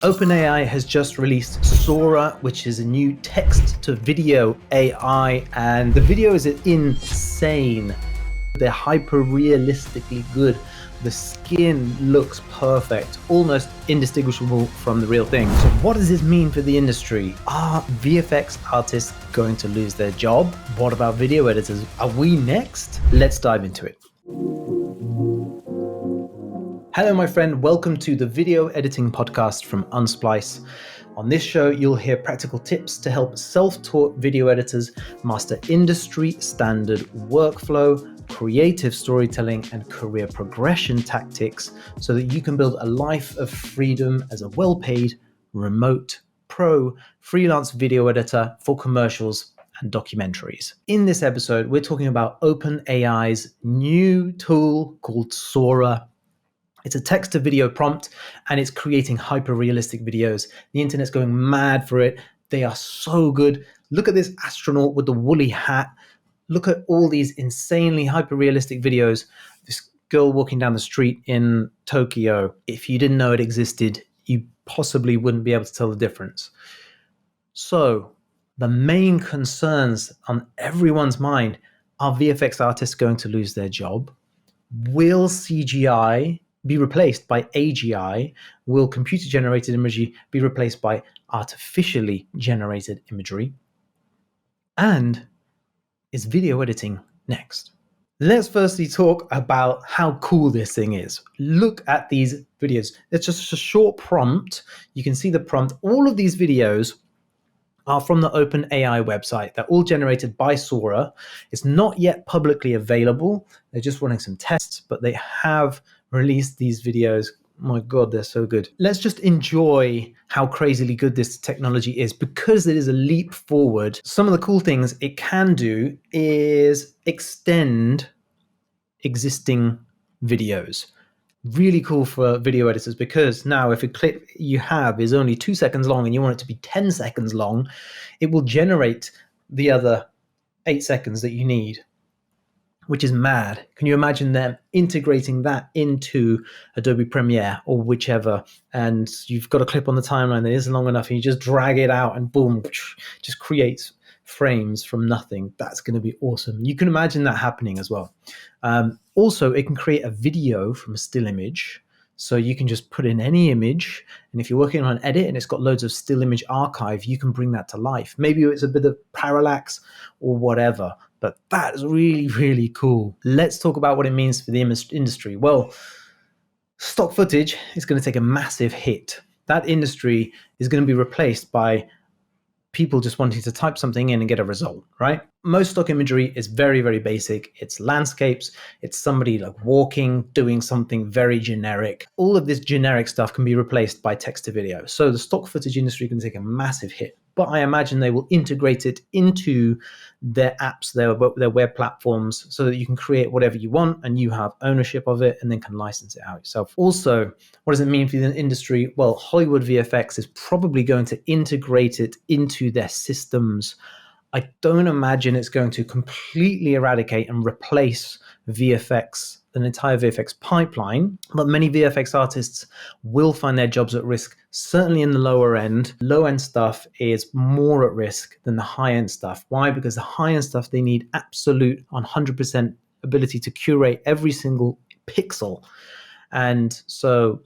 OpenAI has just released Sora, which is a new text-to-video AI, and the video is insane. They're hyper-realistically good. The skin looks perfect, almost indistinguishable from the real thing. So what does this mean for the industry? Are VFX artists going to lose their job? What about video editors? Are we next? Let's dive into it. Hello, my friend. Welcome to the video editing podcast from Unsplice. On this show, you'll hear practical tips to help self-taught video editors master industry standard workflow, creative storytelling, and career progression tactics so that you can build a life of freedom as a well-paid, remote, pro, freelance video editor for commercials and documentaries. In this episode, we're talking about OpenAI's new tool called Sora. It's a text to video prompt and it's creating hyper-realistic videos. The internet's going mad for it. They are so good. Look at this astronaut with the woolly hat. Look at all these insanely hyper-realistic videos. This girl walking down the street in Tokyo. If you didn't know it existed, you possibly wouldn't be able to tell the difference. So the main concerns on everyone's mind, are VFX artists going to lose their job? Will CGI be replaced by AGI? Will computer-generated imagery be replaced by artificially generated imagery? And is video editing next? Let's firstly talk about how cool this thing is. Look at these videos. It's just a short prompt. You can see the prompt. All of these videos are from the OpenAI website. They're all generated by Sora. It's not yet publicly available. They're just running some tests, but they have released these videos. My God, they're so good. Let's just enjoy how crazily good this technology is because it is a leap forward. Some of the cool things it can do is extend existing videos. Really cool for video editors because now if a clip you have is only 2 seconds long and you want it to be 10 seconds long, it will generate the other 8 seconds that you need, which is mad. Can you imagine them integrating that into Adobe Premiere or whichever, and you've got a clip on the timeline that isn't long enough and you just drag it out and boom, just creates frames from nothing. That's going to be awesome. You can imagine that happening as well. Also, it can create a video from a still image. So you can just put in any image, and if you're working on an edit and it's got loads of still image archive, you can bring that to life. Maybe it's a bit of parallax or whatever, but that's really, really cool. Let's talk about what it means for the industry. Well, stock footage is going to take a massive hit. That industry is going to be replaced by people just wanting to type something in and get a result, right? Most stock imagery is very, very basic. It's landscapes. It's somebody like walking, doing something very generic. All of this generic stuff can be replaced by text to video. So the stock footage industry can take a massive hit, but I imagine they will integrate it into their apps, their web platforms, so that you can create whatever you want and you have ownership of it and then can license it out yourself. Also, what does it mean for the industry? Well, Hollywood VFX is probably going to integrate it into their systems. I don't imagine it's going to completely eradicate and replace VFX, an entire VFX pipeline, but many VFX artists will find their jobs at risk, certainly in the lower end. Low-end stuff is more at risk than the high-end stuff. Why? Because the high-end stuff, they need absolute 100% ability to curate every single pixel. And so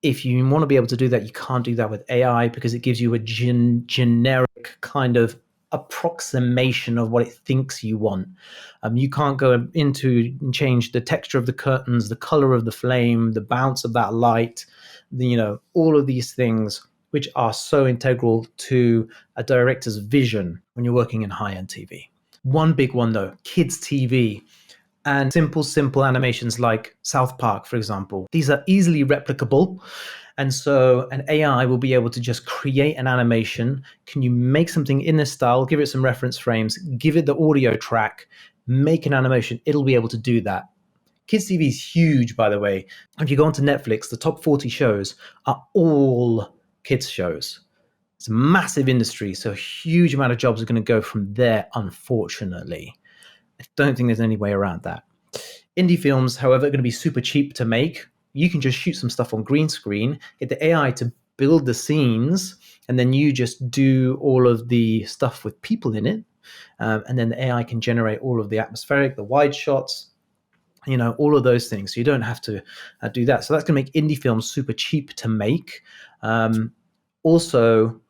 if you want to be able to do that, you can't do that with AI because it gives you a generic kind of approximation of what it thinks you want. You can't go into and change the texture of the curtains, the color of the flame, the bounce of that light, all of these things which are so integral to a director's vision when you're working in high-end TV. One big one though, kids TV. And simple animations like South Park, for example. These are easily replicable. And so an AI will be able to just create an animation. Can you make something in this style, give it some reference frames, give it the audio track, make an animation? It'll be able to do that. Kids TV is huge, by the way. If you go onto Netflix, the top 40 shows are all kids shows. It's a massive industry, so a huge amount of jobs are going to go from there, unfortunately. I don't think there's any way around that. Indie films, however, are going to be super cheap to make. You can just shoot some stuff on green screen, get the AI to build the scenes, and then you just do all of the stuff with people in it. And then the AI can generate all of the atmospheric, the wide shots, all of those things. So you don't have to do that. So that's going to make indie films super cheap to make. Also,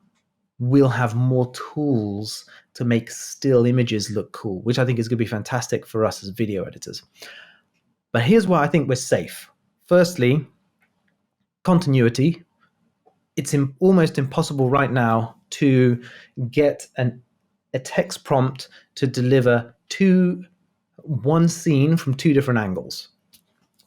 we'll have more tools to make still images look cool, which I think is going to be fantastic for us as video editors. But here's why I think we're safe. Firstly, continuity. It's almost impossible right now to get a text prompt to deliver one scene from two different angles.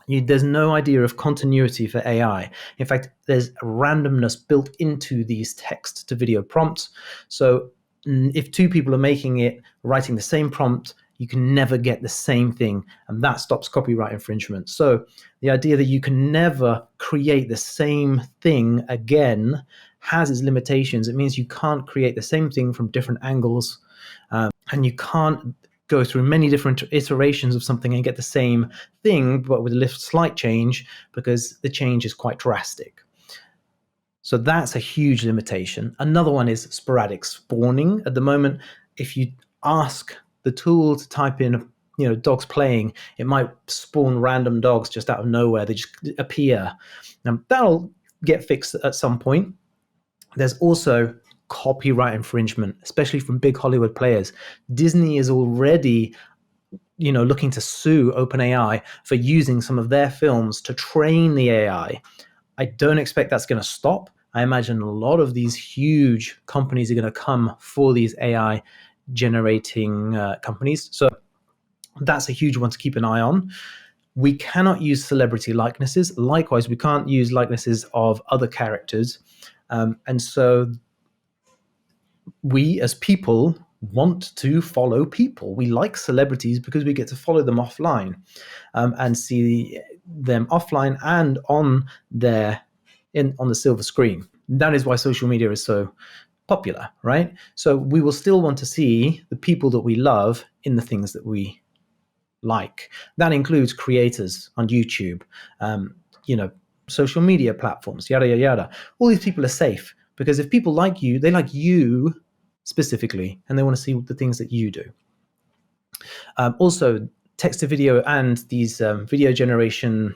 There's no idea of continuity for AI. In fact, there's randomness built into these text to video prompts. So if two people are writing the same prompt, you can never get the same thing, and that stops copyright infringement. So the idea that you can never create the same thing again has its limitations. It means you can't create the same thing from different angles, and you can't go through many different iterations of something and get the same thing, but with a slight change, because the change is quite drastic. So that's a huge limitation. Another one is sporadic spawning. At the moment, if you ask the tool to type in, dogs playing, it might spawn random dogs just out of nowhere. They just appear. Now, that'll get fixed at some point. There's also copyright infringement, especially from big Hollywood players. Disney is already, looking to sue OpenAI for using some of their films to train the AI. I don't expect that's going to stop. I imagine a lot of these huge companies are going to come for these AI generating companies. So that's a huge one to keep an eye on. We cannot use celebrity likenesses. Likewise, we can't use likenesses of other characters. And so we as people want to follow people. We like celebrities because we get to follow them offline and see them offline and on the silver screen. That is why social media is so popular, right? So we will still want to see the people that we love in the things that we like. That includes creators on YouTube, social media platforms, yada, yada, yada. All these people are safe because if people like you, they like you specifically, and they want to see the things that you do. Also, text to video and these video generation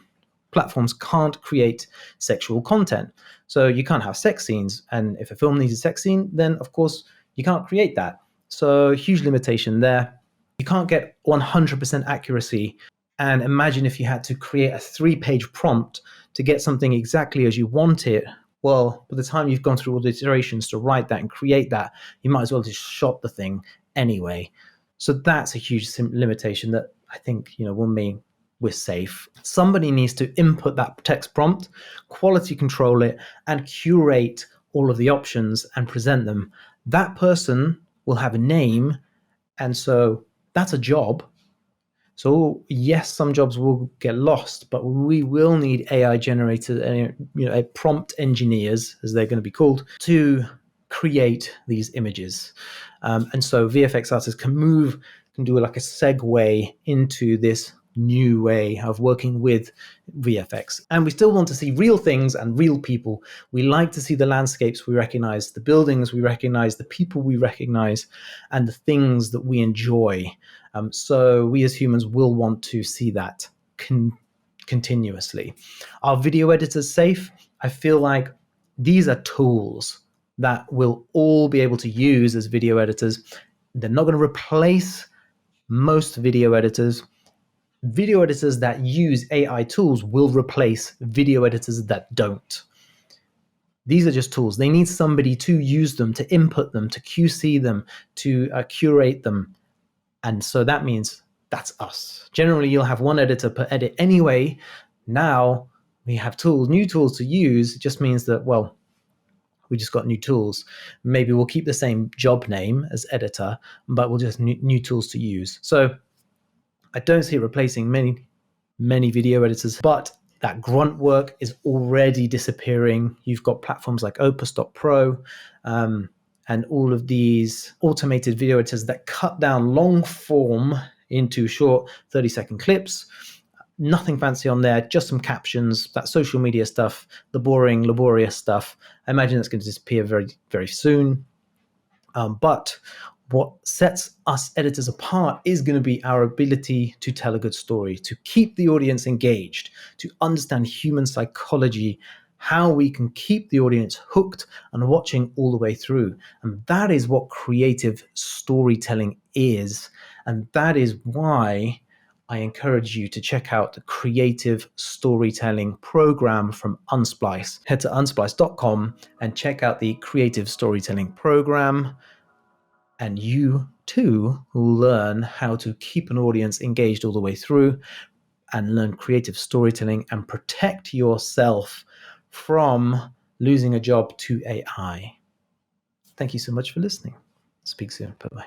platforms can't create sexual content. So you can't have sex scenes. And if a film needs a sex scene, then of course you can't create that. So huge limitation there. You can't get 100% accuracy. And imagine if you had to create a 3-page prompt to get something exactly as you want it. Well, by the time you've gone through all the iterations to write that and create that, you might as well just shot the thing anyway. So that's a huge limitation that I think, will mean we're safe. Somebody needs to input that text prompt, quality control it, and curate all of the options and present them. That person will have a name, and so that's a job. So yes, some jobs will get lost, but we will need AI generated, prompt engineers, as they're going to be called, to create these images. And so VFX artists can do like a segue into this new way of working with VFX. And we still want to see real things and real people. We like to see the landscapes we recognize, the buildings we recognize, the people we recognize, and the things that we enjoy. So we as humans will want to see that continuously. Are video editors safe? I feel like these are tools that we'll all be able to use as video editors. They're not going to replace most video editors. Video editors that use AI tools will replace video editors that don't. These are just tools. They need somebody to use them, to input them, to QC them, to curate them. And so that means that's us. Generally, you'll have one editor per edit anyway. Now we have new tools to use. It just means that, well, we just got new tools. Maybe we'll keep the same job name as editor, but we'll just new tools to use. So I don't see it replacing many video editors, but that grunt work is already disappearing. You've got platforms like Opus.pro and all of these automated video editors that cut down long form into short 30-second clips. Nothing fancy on there, just some captions, that social media stuff, the boring, laborious stuff. I imagine it's going to disappear very, very soon. But what sets us editors apart is going to be our ability to tell a good story, to keep the audience engaged, to understand human psychology, how we can keep the audience hooked and watching all the way through. And that is what creative storytelling is. And that is why I encourage you to check out the creative storytelling program from Unsplice. Head to unsplice.com and check out the creative storytelling program, and you too will learn how to keep an audience engaged all the way through and learn creative storytelling and protect yourself from losing a job to AI. Thank you so much for listening. Speak soon. Bye-bye.